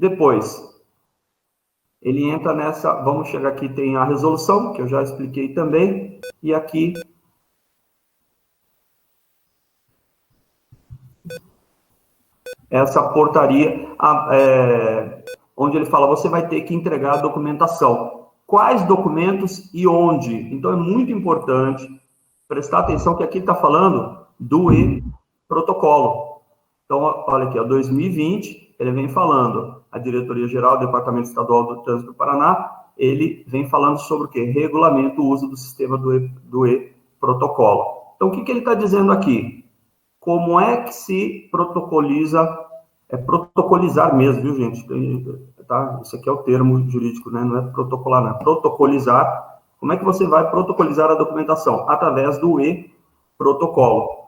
Depois, ele entra nessa, vamos chegar aqui, tem a resolução, que eu já expliquei também, e aqui essa portaria, onde ele fala, você vai ter que entregar a documentação. Quais documentos e onde? Então, é muito importante prestar atenção que aqui está falando do e-protocolo. Então, olha aqui, 2020, ele vem falando, a Diretoria-Geral do Departamento Estadual do Trânsito do Paraná, ele vem falando sobre o quê? Regulamento o uso do sistema do e-protocolo. Então, o que ele está dizendo aqui? Como é que se protocoliza, protocolizar mesmo, viu, gente? Tá? Isso aqui é o termo jurídico, né? Não é protocolar, não, é protocolizar. Como é que você vai protocolizar a documentação? Através do e-protocolo.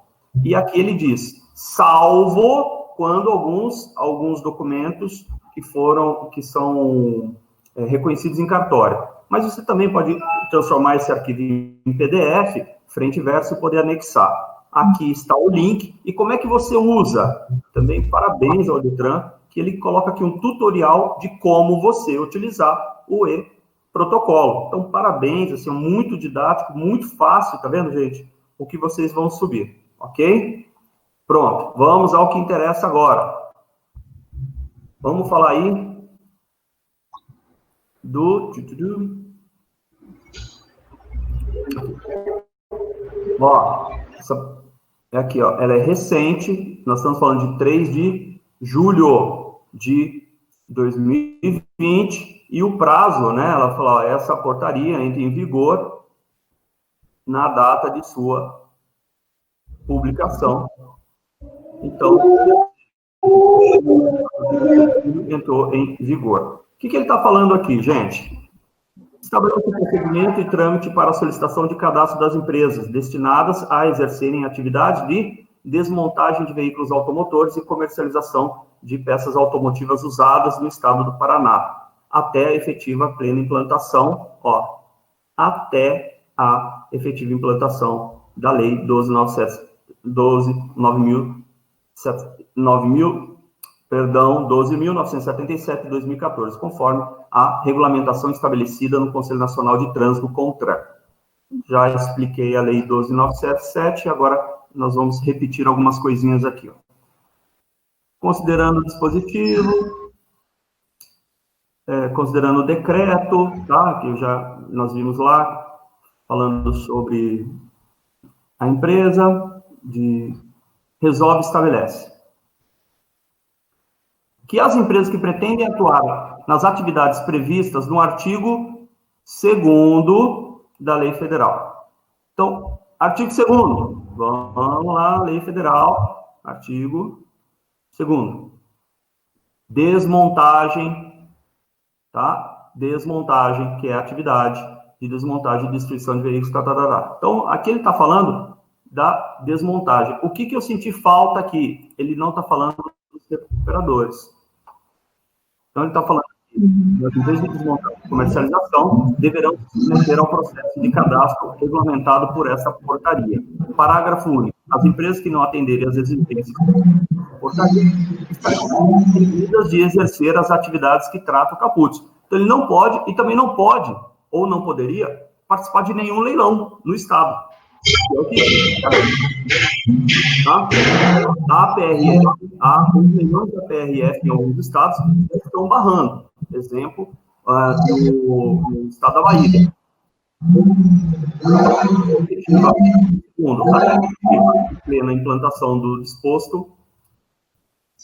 E aqui ele diz, salvo quando alguns documentos que são reconhecidos em cartório. Mas você também pode transformar esse arquivo em PDF, frente e verso, e poder anexar. Aqui está o link. E como é que você usa? Também parabéns ao Detran, que ele coloca aqui um tutorial de como você utilizar o e-protocolo. Então, parabéns, assim, muito didático, muito fácil, tá vendo, gente? O que vocês vão subir, ok? Pronto, vamos ao que interessa agora. Vamos falar aí do... Ó, aqui, ó, ela é recente, nós estamos falando de 3 de julho de 2020, e o prazo, né, ela falou, ó, essa portaria entra em vigor na data de sua publicação. Então, entrou em vigor. O que ele está falando aqui, gente? Estabelece procedimento e trâmite para a solicitação de cadastro das empresas destinadas a exercerem atividade de desmontagem de veículos automotores e comercialização de peças automotivas usadas no estado do Paraná, até a efetiva plena implantação, ó, até a efetiva implantação da Lei 12.977 de 2014, conforme a regulamentação estabelecida no Conselho Nacional de Trânsito CONTRAN. Já expliquei a Lei 12.977, agora nós vamos repetir algumas coisinhas aqui, ó. Considerando o dispositivo, considerando o decreto, tá? Que nós vimos lá, falando sobre a empresa, resolve e estabelece que as empresas que pretendem atuar nas atividades previstas no artigo 2º da Lei Federal. Então, artigo 2º, vamos lá, Lei Federal, artigo 2º. Desmontagem, tá? Desmontagem, que é a atividade de desmontagem e destruição de veículos, Então, aqui ele está falando da desmontagem. O que eu senti falta aqui? Ele não está falando dos recuperadores. Então, ele está falando que as empresas de desmontagem e comercialização deverão se submeter ao processo de cadastro regulamentado por essa portaria. Parágrafo único. As empresas que não atenderem às exigências da portaria estarão impedidas de exercer as atividades que trata o caput. Então, ele não pode, e também não pode, ou não poderia, participar de nenhum leilão no Estado. É o que tá? A PRF, os leilões da PRF em alguns estados estão barrando. Exemplo, no estado da Bahia. Segundo, a plena implantação do disposto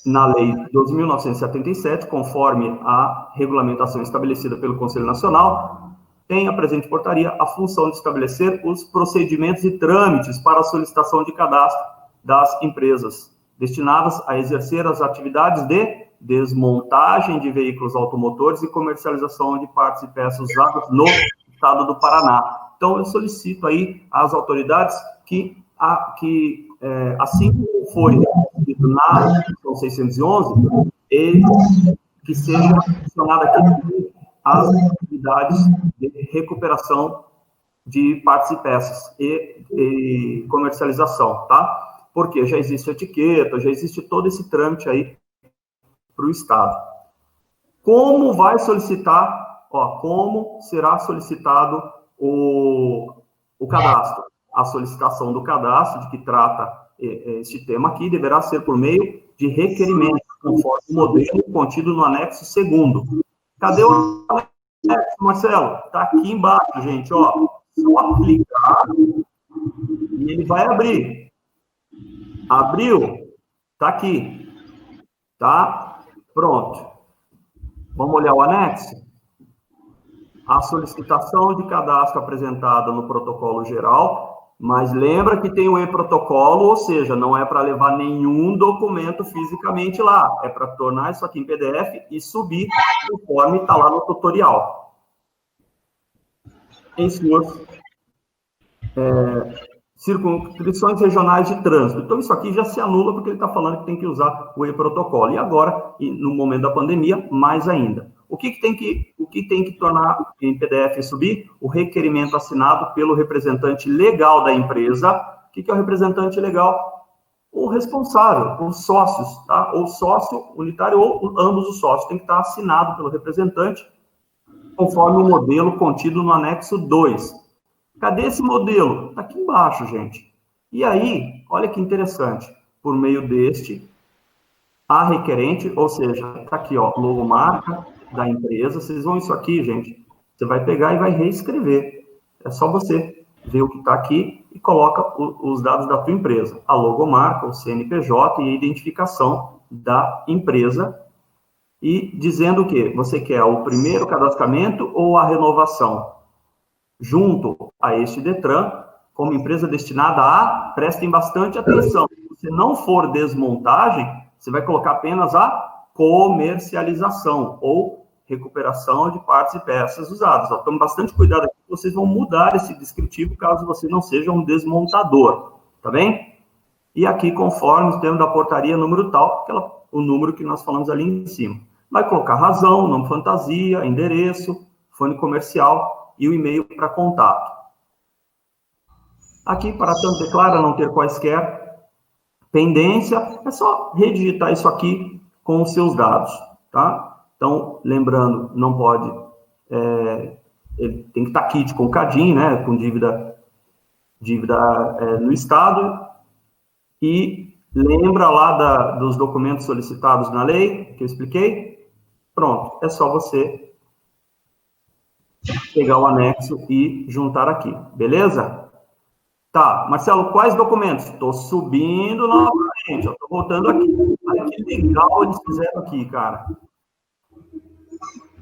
na Lei 12.977, conforme a regulamentação estabelecida pelo Conselho Nacional, tem a presente portaria a função de estabelecer os procedimentos e trâmites para a solicitação de cadastro das empresas destinadas a exercer as atividades de desmontagem de veículos automotores e comercialização de partes e peças usadas no estado do Paraná. Então, eu solicito aí às autoridades que assim como foi escrito na Constituição 611, que seja funcionado aqui as atividades de recuperação de partes e peças e comercialização, tá? Porque já existe etiqueta, já existe todo esse trâmite aí para o Estado. Como vai solicitar, como será solicitado o cadastro? A solicitação do cadastro, de que trata este tema aqui, deverá ser por meio de requerimento, conforme o modelo contido no anexo 2º. Cadê o anexo, Marcelo? Está aqui embaixo, gente, ó. Só clicar e ele vai abrir. Abriu? Está aqui. Tá? Pronto. Vamos olhar o anexo? A solicitação de cadastro apresentada no protocolo geral, mas lembra que tem o e-protocolo, ou seja, não é para levar nenhum documento fisicamente lá, é para tornar isso aqui em PDF e subir conforme está lá no tutorial. Em suas circunscrições regionais de trânsito. Então, isso aqui já se anula, porque ele está falando que tem que usar o e-protocolo. E agora, no momento da pandemia, mais ainda. O que tem que tornar em PDF e subir? O requerimento assinado pelo representante legal da empresa. O que é o representante legal? O responsável, os sócios, tá? Ou sócio unitário, ou ambos os sócios. Tem que estar assinado pelo representante, conforme o modelo contido no anexo 2. Cadê esse modelo? Está aqui embaixo, gente. E aí, olha que interessante. Por meio deste, a requerente, ou seja, está aqui, ó, logomarca da empresa. Vocês vão isso aqui, gente. Você vai pegar e vai reescrever. É só você ver o que está aqui e coloca os dados da tua empresa. A logomarca, o CNPJ e a identificação da empresa. E dizendo o quê? Você quer o primeiro cadastramento ou a renovação? Junto a este DETRAN, como empresa destinada a, prestem bastante atenção, se não for desmontagem, você vai colocar apenas a comercialização ou recuperação de partes e peças usadas. Tome bastante cuidado aqui, vocês vão mudar esse descritivo caso você não seja um desmontador, tá bem? E aqui, conforme o termo da portaria, número tal, o número que nós falamos ali em cima. Vai colocar razão, nome fantasia, endereço, fone comercial, e o e-mail para contato. Aqui, para tanto declara não ter quaisquer pendência, é só redigitar isso aqui com os seus dados, tá? Então, lembrando, não pode, ele tem que estar quite com CADIM, né, com dívida no Estado, e lembra lá dos documentos solicitados na lei, que eu expliquei? Pronto, é só você pegar o anexo e juntar aqui, beleza? Tá, Marcelo, quais documentos? Estou subindo novamente, estou voltando aqui. Olha que legal eles fizeram aqui, cara.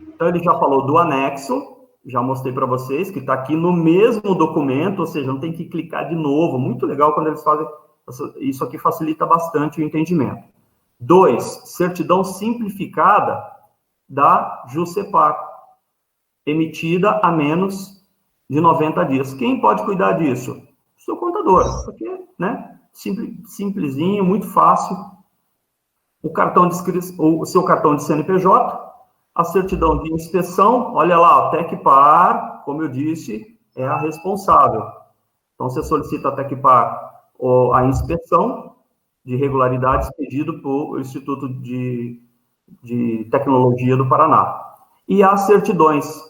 Então, ele já falou do anexo, já mostrei para vocês, que está aqui no mesmo documento, ou seja, não tem que clicar de novo. Muito legal quando eles fazem, isso aqui facilita bastante o entendimento. 2, certidão simplificada da JUSEPAR, emitida a menos de 90 dias. Quem pode cuidar disso? O seu contador, porque, né, simplesinho, muito fácil. O seu cartão de CNPJ, a certidão de inspeção, olha lá, a Tecpar, como eu disse, é a responsável. Então, você solicita a Tecpar a inspeção de irregularidades pedido pelo Instituto de Tecnologia do Paraná. E as certidões.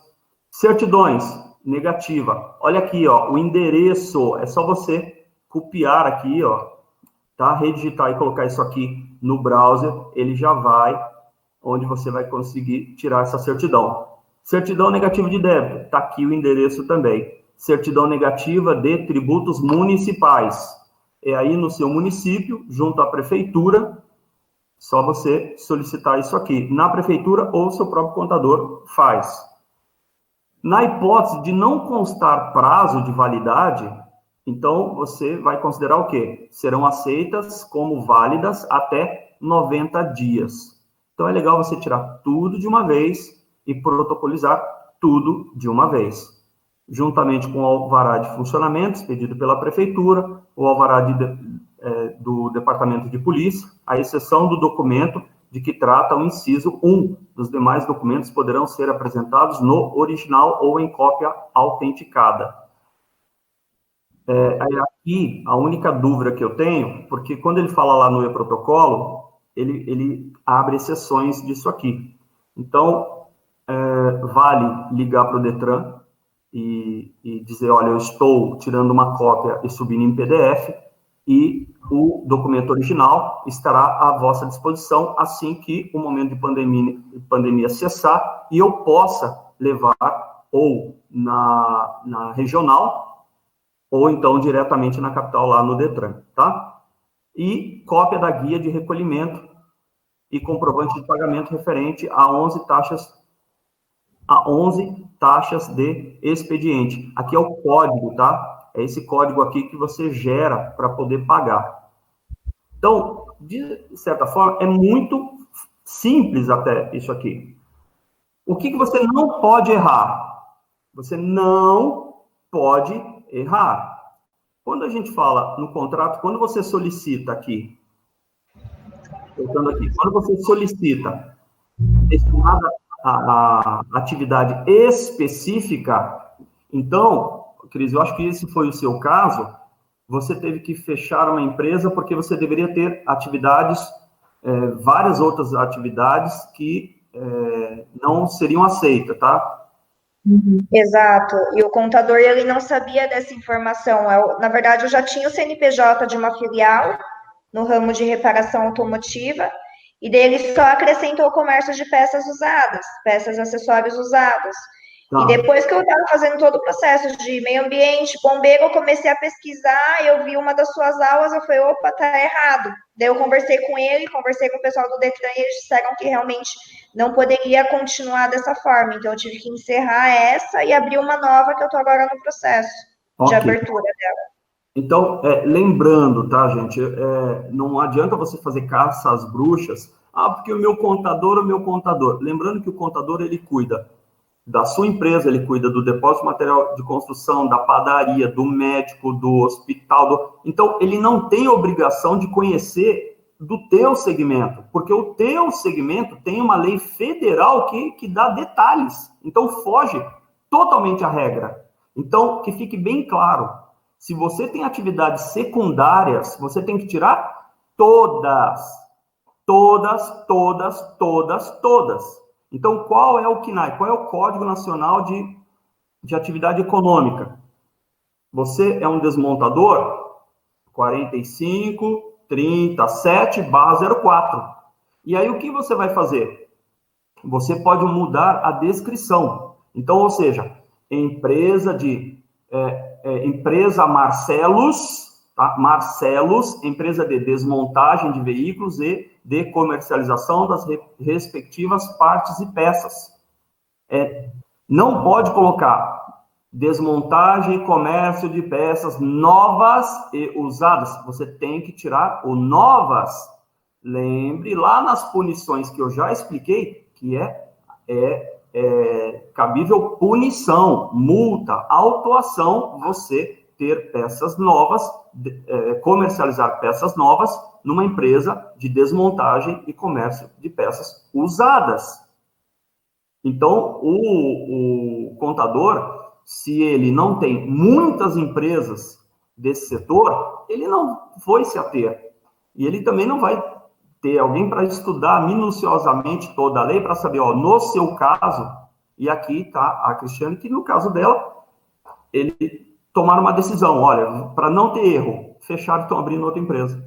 Certidões, negativa. Olha aqui, ó, o endereço, é só você copiar aqui, ó, tá? Redigitar e colocar isso aqui no browser, ele já vai onde você vai conseguir tirar essa certidão. Certidão negativa de débito, tá aqui o endereço também. Certidão negativa de tributos municipais. É aí no seu município, junto à prefeitura, só você solicitar isso aqui. Na prefeitura ou seu próprio contador faz. Na hipótese de não constar prazo de validade, então você vai considerar o quê? Serão aceitas como válidas até 90 dias. Então é legal você tirar tudo de uma vez e protocolizar tudo de uma vez. Juntamente com o alvará de funcionamento expedido pela prefeitura, o alvará do Departamento de Polícia, a exceção do documento de que trata o inciso 1. Dos demais documentos poderão ser apresentados no original ou em cópia autenticada. Aqui, a única dúvida que eu tenho, porque quando ele fala lá no e-protocolo, ele abre exceções disso aqui. Então, vale ligar para o Detran e dizer, olha, eu estou tirando uma cópia e subindo em PDF, e o documento original estará à vossa disposição assim que o momento de pandemia cessar e eu possa levar ou na regional ou então diretamente na capital, lá no Detran, tá? E cópia da guia de recolhimento e comprovante de pagamento referente a 11 taxas de expediente. Aqui é o código, tá? É esse código aqui que você gera para poder pagar. Então, de certa forma, é muito simples até isso aqui. O que você não pode errar? Você não pode errar. Quando a gente fala no contrato, quando você solicita aqui, voltando aqui, quando você solicita destinada a atividade específica, então, Cris, eu acho que esse foi o seu caso, você teve que fechar uma empresa porque você deveria ter atividades, várias outras atividades que não seriam aceitas, tá? Exato. E o contador, ele não sabia dessa informação. Na verdade, eu já tinha o CNPJ de uma filial no ramo de reparação automotiva, e daí ele só acrescentou o comércio de peças usadas, peças, acessórios usados. Tá. E depois que eu estava fazendo todo o processo de meio ambiente, bombeiro, eu comecei a pesquisar, eu vi uma das suas aulas, eu falei, opa, tá errado. Daí eu conversei com ele, conversei com o pessoal do Detran, e eles disseram que realmente não poderia continuar dessa forma. Então eu tive que encerrar essa e abrir uma nova, que eu estou agora no processo de abertura dela. Então, lembrando, tá, gente, não adianta você fazer caça às bruxas, porque o meu contador. Lembrando que o contador, ele cuida da sua empresa, ele cuida do depósito de material de construção, da padaria, do médico, do hospital. Então, ele não tem obrigação de conhecer do teu segmento, porque o teu segmento tem uma lei federal que dá detalhes. Então, foge totalmente à regra. Então, que fique bem claro, se você tem atividades secundárias, você tem que tirar todas. Então, qual é o CNAE? Qual é o Código Nacional de Atividade Econômica? Você é um desmontador? 4537/04. E aí, o que você vai fazer? Você pode mudar a descrição. Então, ou seja, empresa Marcelos, tá? Marcelos, empresa de desmontagem de veículos e de comercialização das respectivas partes e peças. Não pode colocar desmontagem e comércio de peças novas e usadas. Você tem que tirar o novas. Lembre lá nas punições que eu já expliquei, que é cabível punição, multa, autuação, você ter peças novas, comercializar peças novas numa empresa de desmontagem e comércio de peças usadas. Então, o contador, se ele não tem muitas empresas desse setor, ele não foi se ater. E ele também não vai ter alguém para estudar minuciosamente toda a lei, para saber, no seu caso, e aqui está a Cristiane, que no caso dela, ele tomaram uma decisão, olha, para não ter erro, fecharam e estão abrindo outra empresa.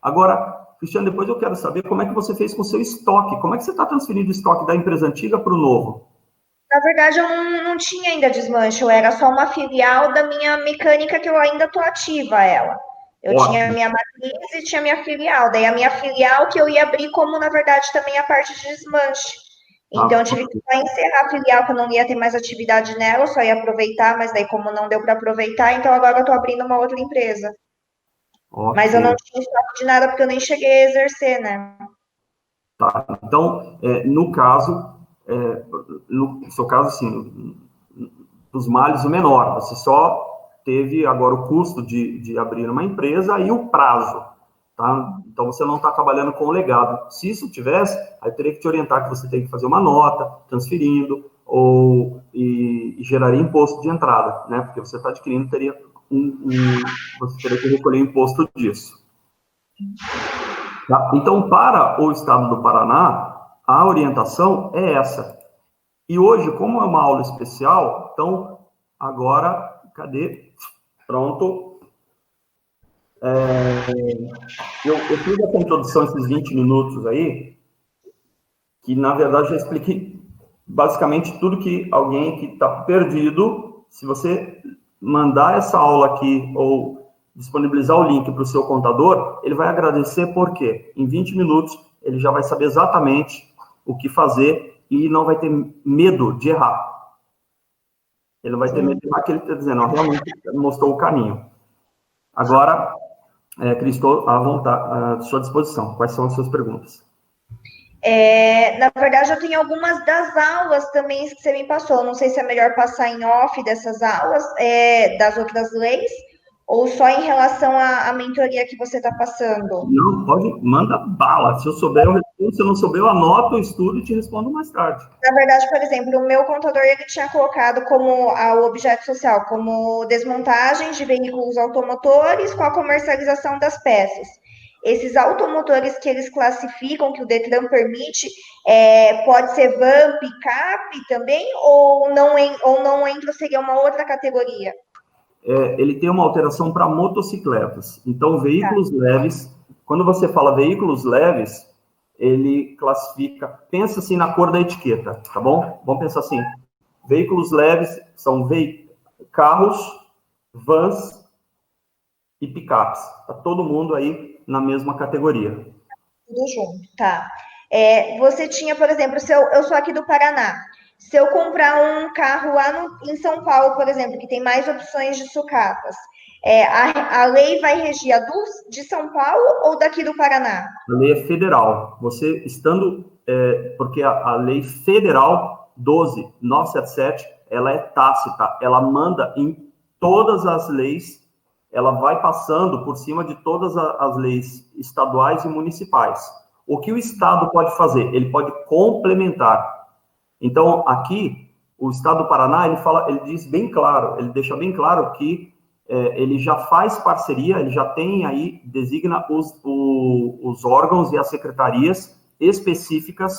Agora, Cristiane, depois eu quero saber como é que você fez com o seu estoque, como é que você está transferindo o estoque da empresa antiga para o novo? Na verdade, eu não tinha ainda desmanche, eu era só uma filial da minha mecânica, que eu ainda estou ativa ela. Eu tinha a minha matriz e tinha a minha filial. Daí a minha filial que eu ia abrir como, na verdade, também a parte de desmanche. Então, eu tive que só encerrar a filial, que eu não ia ter mais atividade nela, eu só ia aproveitar, mas daí como não deu para aproveitar, então agora eu estou abrindo uma outra empresa. Mas eu não tinha estoque de nada, porque eu nem cheguei a exercer, né? Tá, então, no seu caso, assim, dos males o menor, você só teve agora o custo de abrir uma empresa e o prazo, tá? Então, você não está trabalhando com o legado. Se isso tivesse, aí eu teria que te orientar que você tem que fazer uma nota, transferindo, e geraria imposto de entrada, né? Porque você está adquirindo, você teria que recolher imposto disso. Tá? Então, para o estado do Paraná, a orientação é essa. E hoje, como é uma aula especial, então, agora, cadê? Pronto. Eu fiz essa introdução, esses 20 minutos aí, que, na verdade, já expliquei basicamente tudo que alguém que está perdido, se você mandar essa aula aqui ou disponibilizar o link para o seu contador, ele vai agradecer porque em 20 minutos ele já vai saber exatamente o que fazer e não vai ter medo de errar. Ele não vai ter medo de errar, que ele está dizendo, ó, realmente mostrou o caminho. Agora, Cris, estou à sua disposição. Quais são as suas perguntas? Na verdade, eu tenho algumas das aulas também que você me passou. Não sei se é melhor passar em off dessas aulas, das outras leis, ou só em relação à mentoria que você está passando. Não, pode, manda bala. Se eu souber, eu respondo. Se eu não souber, eu anoto, eu estudo e te respondo mais tarde. Na verdade, por exemplo, o meu contador ele tinha colocado como o objeto social, como desmontagem de veículos automotores com a comercialização das peças. Esses automotores que eles classificam, que o Detran permite, pode ser van, picape também, ou não entra, seria uma outra categoria? Ele tem uma alteração para motocicletas. Então, veículos leves, quando você fala veículos leves, ele classifica, pensa assim na cor da etiqueta, tá bom? Vamos pensar assim, veículos leves são carros, vans e picapes. Tá todo mundo aí na mesma categoria. Tudo junto, tá. Você tinha, por exemplo, eu sou aqui do Paraná. Se eu comprar um carro lá em São Paulo, por exemplo, que tem mais opções de sucatas, a lei vai regir a de São Paulo ou daqui do Paraná? A lei é federal. Você estando, porque a lei federal 12.977, ela é tácita, ela manda em todas as leis, ela vai passando por cima de todas as leis estaduais e municipais. O que o Estado pode fazer? Ele pode complementar. Então, aqui, o Estado do Paraná, ele diz bem claro, ele deixa bem claro que ele já faz parceria, ele já tem aí, designa os órgãos e as secretarias específicas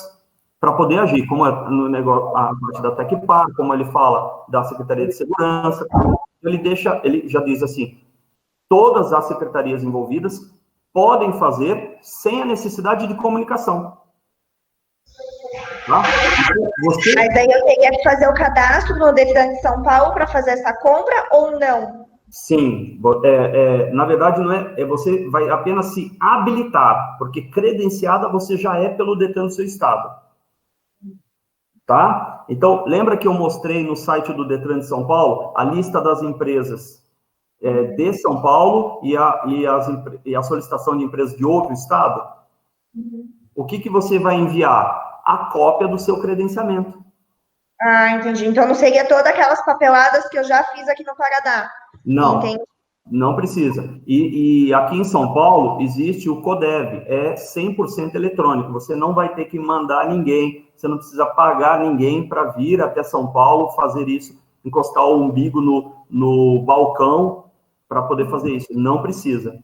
para poder agir, como no negócio, a parte da Tecpar, como ele fala da Secretaria de Segurança, ele já diz assim, todas as secretarias envolvidas podem fazer sem a necessidade de comunicação. Tá? Mas aí eu teria que fazer o cadastro no Detran de São Paulo para fazer essa compra ou não? Sim, na verdade não você vai apenas se habilitar, porque credenciada você já é pelo Detran do seu estado. Tá? Então, lembra que eu mostrei no site do Detran de São Paulo a lista das empresas de São Paulo e a solicitação de empresas de outro estado? O que você vai enviar? A cópia do seu credenciamento. Ah, entendi. Então não seria todas aquelas papeladas que eu já fiz aqui no Paraná. Não, entendi. Não precisa. E aqui em São Paulo existe o CODEV, é 100% eletrônico. Você não vai ter que mandar ninguém, você não precisa pagar ninguém para vir até São Paulo fazer isso, encostar o umbigo no balcão para poder fazer isso. Não precisa.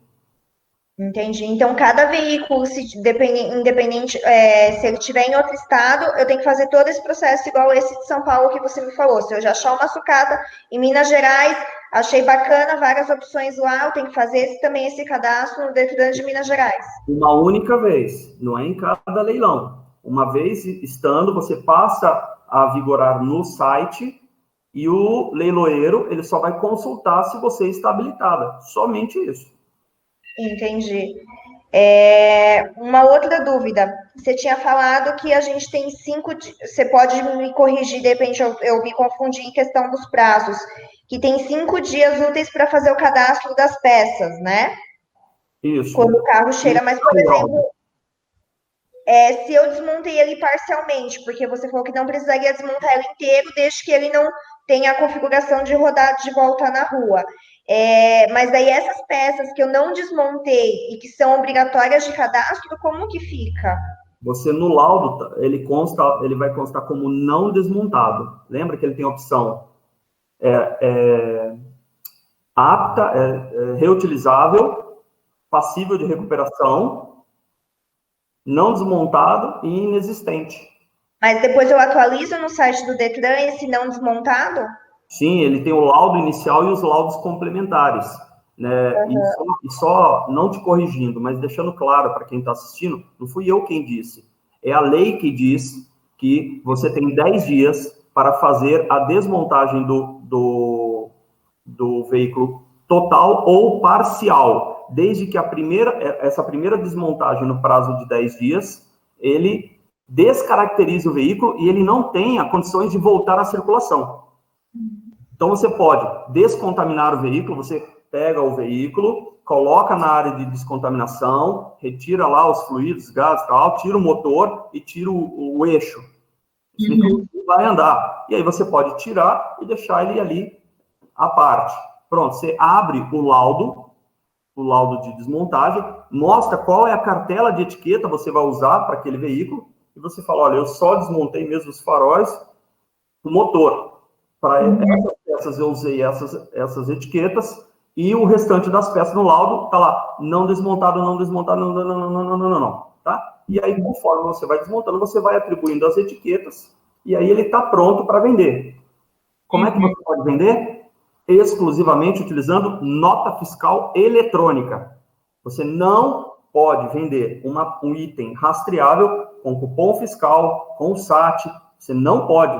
Entendi. Então, cada veículo, independente, se ele estiver em outro estado, eu tenho que fazer todo esse processo igual esse de São Paulo que você me falou. Se eu já achar uma sucata em Minas Gerais, achei bacana, várias opções lá, eu tenho que fazer também esse cadastro no Detran de Minas Gerais. Uma única vez, não é em cada leilão. Uma vez estando, você passa a vigorar no site e o leiloeiro, ele só vai consultar se você está habilitada. Somente isso. Entendi. Uma outra dúvida. Você tinha falado que a gente tem 5 dias. Você pode me corrigir, de repente eu me confundi em questão dos prazos. Que tem 5 dias úteis para fazer o cadastro das peças, né? Isso. Quando o carro chega, mas, por exemplo, se eu desmontei ele parcialmente, porque você falou que não precisaria desmontar ele inteiro, desde que ele não tenha a configuração de rodar de volta na rua. Mas daí essas peças que eu não desmontei e que são obrigatórias de cadastro, como que fica? Você no laudo, ele vai constar como não desmontado. Lembra que ele tem a opção apta, reutilizável, passível de recuperação, não desmontado e inexistente. Mas depois eu atualizo no site do Detran esse não desmontado? Sim, ele tem o laudo inicial e os laudos complementares, né? Uhum. E só não te corrigindo, mas deixando claro para quem está assistindo, não fui eu quem disse. É a lei que diz que você tem 10 dias para fazer a desmontagem do veículo total ou parcial, desde que essa primeira desmontagem no prazo de 10 dias, ele descaracterize o veículo e ele não tenha condições de voltar à circulação. Então, você pode descontaminar o veículo, você pega o veículo, coloca na área de descontaminação, retira lá os fluidos, gases, tal, tira o motor e tira o eixo. O veículo vai andar. E aí você pode tirar e deixar ele ali à parte. Pronto, você abre o laudo de desmontagem, mostra qual é a cartela de etiqueta você vai usar para aquele veículo, e você fala, olha, eu só desmontei mesmo os faróis, o motor. Para essas peças eu usei essas etiquetas, e o restante das peças no laudo está lá, não desmontado, não desmontado, não, tá? E aí, conforme você vai desmontando, você vai atribuindo as etiquetas, e aí ele está pronto para vender. Como é que você pode vender? Exclusivamente utilizando nota fiscal eletrônica. Você não pode vender um item rastreável com cupom fiscal, com SAT, você não pode,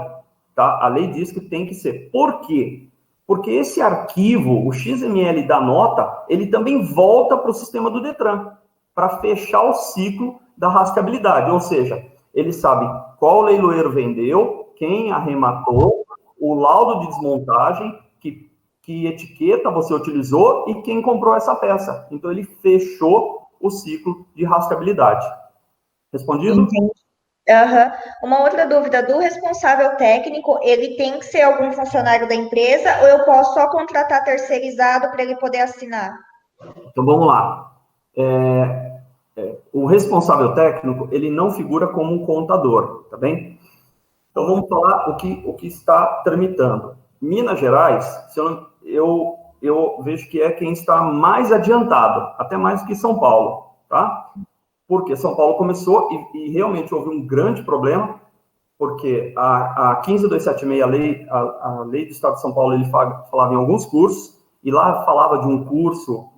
tá? A lei diz que tem que ser. Por quê? Porque esse arquivo, o XML da nota, ele também volta para o sistema do Detran, para fechar o ciclo da rastreabilidade, ou seja, ele sabe qual leiloeiro vendeu, quem arrematou, o laudo de desmontagem, que etiqueta você utilizou e quem comprou essa peça. Então, ele fechou o ciclo de rastreabilidade. Respondido? Entendi. Uhum. Uma outra dúvida, do responsável técnico, ele tem que ser algum funcionário da empresa ou eu posso só contratar terceirizado para ele poder assinar? Então, vamos lá. O responsável técnico, ele não figura como um contador, tá bem? Então, vamos falar o que está tramitando. Minas Gerais, eu vejo que é quem está mais adiantado, até mais do que São Paulo, tá? Porque São Paulo começou e realmente houve um grande problema, porque a 15276, a lei do Estado de São Paulo, ele falava em alguns cursos, e lá falava de um curso,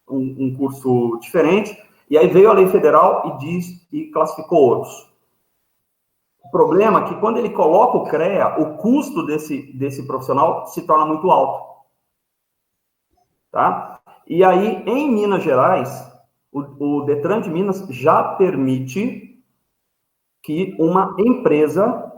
um curso diferente, e aí veio a lei federal e classificou outros. O problema é que quando ele coloca o CREA, o custo desse profissional se torna muito alto. Tá? E aí, em Minas Gerais, o Detran de Minas já permite que uma empresa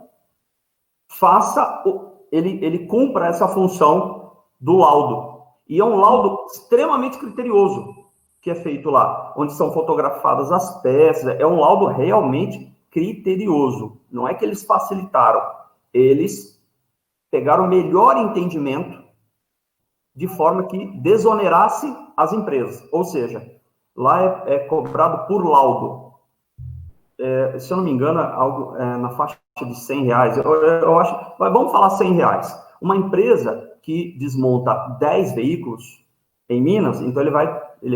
ele cumpra essa função do laudo. E é um laudo extremamente criterioso que é feito lá, onde são fotografadas as peças. É um laudo realmente criterioso. Não é que eles facilitaram, eles pegaram o melhor entendimento de forma que desonerasse as empresas. Ou seja, lá é cobrado por laudo. Se eu não me engano, algo na faixa de R$100. Eu acho, mas vamos falar R$100. Uma empresa que desmonta 10 veículos em Minas, então ele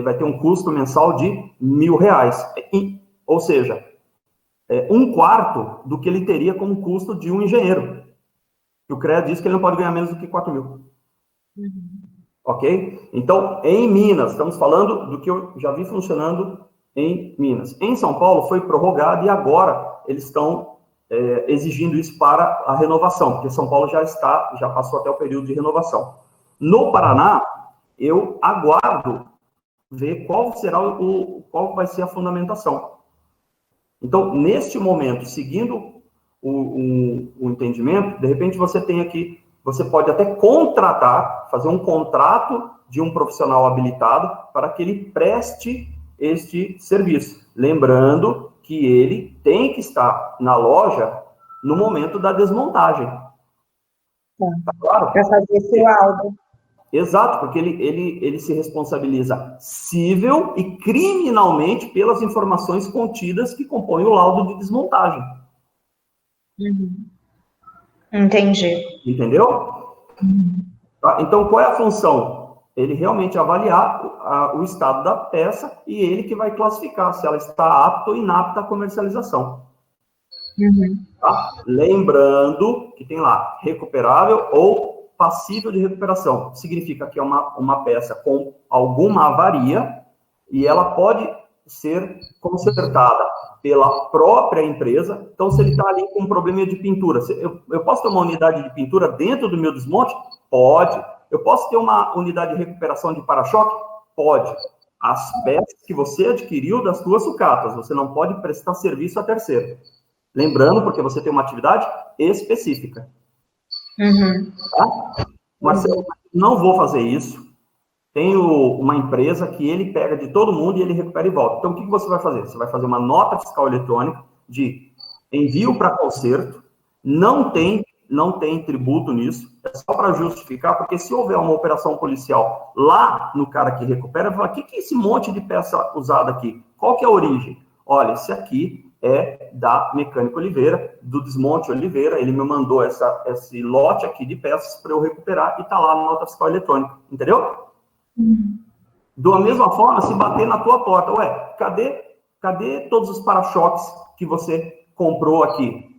vai ter um custo mensal de R$1.000. Ou seja, um quarto do que ele teria como custo de um engenheiro. E o CREA diz que ele não pode ganhar menos do que 4 mil. Ok? Então, em Minas, estamos falando do que eu já vi funcionando em Minas. Em São Paulo foi prorrogado e agora eles estão exigindo isso para a renovação, porque São Paulo já passou até o período de renovação. No Paraná, eu aguardo ver qual vai ser a fundamentação. Então, neste momento, seguindo o entendimento, de repente você tem aqui, você pode até fazer um contrato de um profissional habilitado para que ele preste este serviço. Lembrando que ele tem que estar na loja no momento da desmontagem. Tá claro? Para fazer esse laudo. Exato, porque ele se responsabiliza civil e criminalmente pelas informações contidas que compõem o laudo de desmontagem. Entendi. Entendeu? Tá? Então, qual é a função? Ele realmente avaliar o estado da peça e ele que vai classificar se ela está apta ou inapta à comercialização. Tá? Lembrando que tem lá, recuperável ou passível de recuperação. Significa que é uma peça com alguma avaria e ela pode ser consertada pela própria empresa. Então, se ele está ali com um problema de pintura, eu posso ter uma unidade de pintura dentro do meu desmonte? Pode. Eu posso ter uma unidade de recuperação de para-choque? Pode. As peças que você adquiriu das suas sucatas, você não pode prestar serviço a terceiro. Lembrando, porque você tem uma atividade específica. Tá? Marcelo, não vou fazer isso. Tenho uma empresa que ele pega de todo mundo e ele recupera e volta. Então, o que você vai fazer? Você vai fazer uma nota fiscal eletrônica de envio para conserto, não tem tributo nisso, é só para justificar, porque se houver uma operação policial lá no cara que recupera, vai falar, o que é esse monte de peça usada aqui? Qual que é a origem? Olha, esse aqui é da Mecânica Oliveira, do Desmonte Oliveira, ele me mandou esse lote aqui de peças para eu recuperar e está lá na nota fiscal eletrônica, entendeu? Da mesma forma, se bater na tua porta, ué, cadê todos os para-choques que você comprou aqui?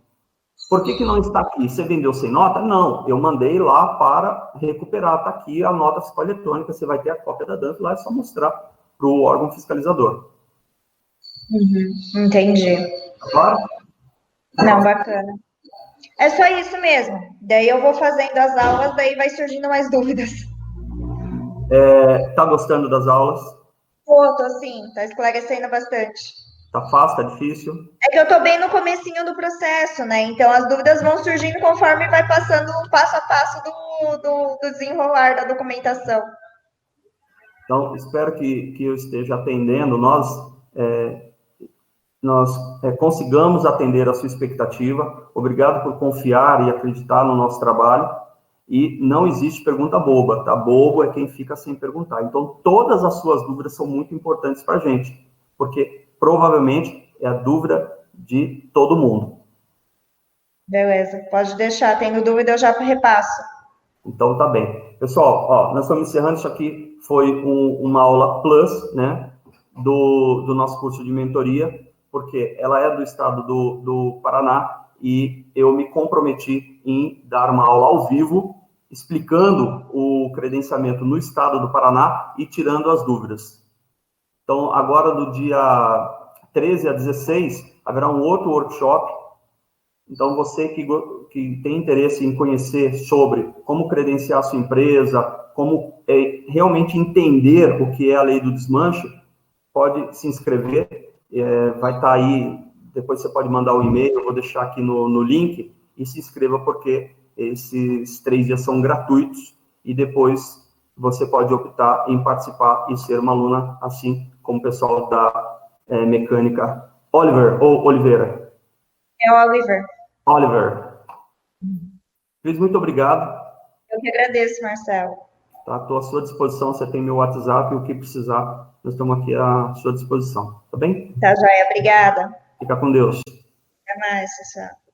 Por que não está aqui? Você vendeu sem nota? Não, eu mandei lá para recuperar, está aqui a nota fiscal eletrônica, você vai ter a cópia da DANF lá, é só mostrar para o órgão fiscalizador. Entendi. Claro? Não, bacana. É só isso mesmo. Daí eu vou fazendo as aulas, daí vai surgindo mais dúvidas. Tá gostando das aulas? Tô sim, tá esclarecendo bastante. Tá fácil, tá difícil? É que eu tô bem no comecinho do processo, né? Então as dúvidas vão surgindo conforme vai passando o passo a passo do desenrolar da documentação. Então, espero que eu esteja atendendo. Nós consigamos atender a sua expectativa. Obrigado por confiar e acreditar no nosso trabalho. E não existe pergunta boba, tá? Bobo é quem fica sem perguntar. Então, todas as suas dúvidas são muito importantes para a gente, porque provavelmente é a dúvida de todo mundo. Beleza, pode deixar. Tendo dúvida, eu já repasso. Então, tá bem. Pessoal, ó, nós estamos encerrando. Isso aqui foi uma aula plus, né, do nosso curso de mentoria, porque ela é do estado do Paraná e eu me comprometi em dar uma aula ao vivo, explicando o credenciamento no estado do Paraná e tirando as dúvidas. Então, agora do dia 13 a 16, haverá um outro workshop. Então, você que tem interesse em conhecer sobre como credenciar a sua empresa, como realmente entender o que é a lei do desmanche, pode se inscrever. Vai estar aí, depois você pode mandar o e-mail, eu vou deixar aqui no link, e se inscreva, porque esses 3 dias são gratuitos, e depois você pode optar em participar e ser uma aluna, assim como o pessoal da mecânica Oliver, ou Oliveira? É o Oliver. Oliver. Cris, muito obrigado. Eu que agradeço, Marcelo. Tá, estou à sua disposição, você tem meu WhatsApp, o que precisar, nós estamos aqui à sua disposição, tá bem? Tá joia, obrigada. Fica com Deus. Até mais, tchau.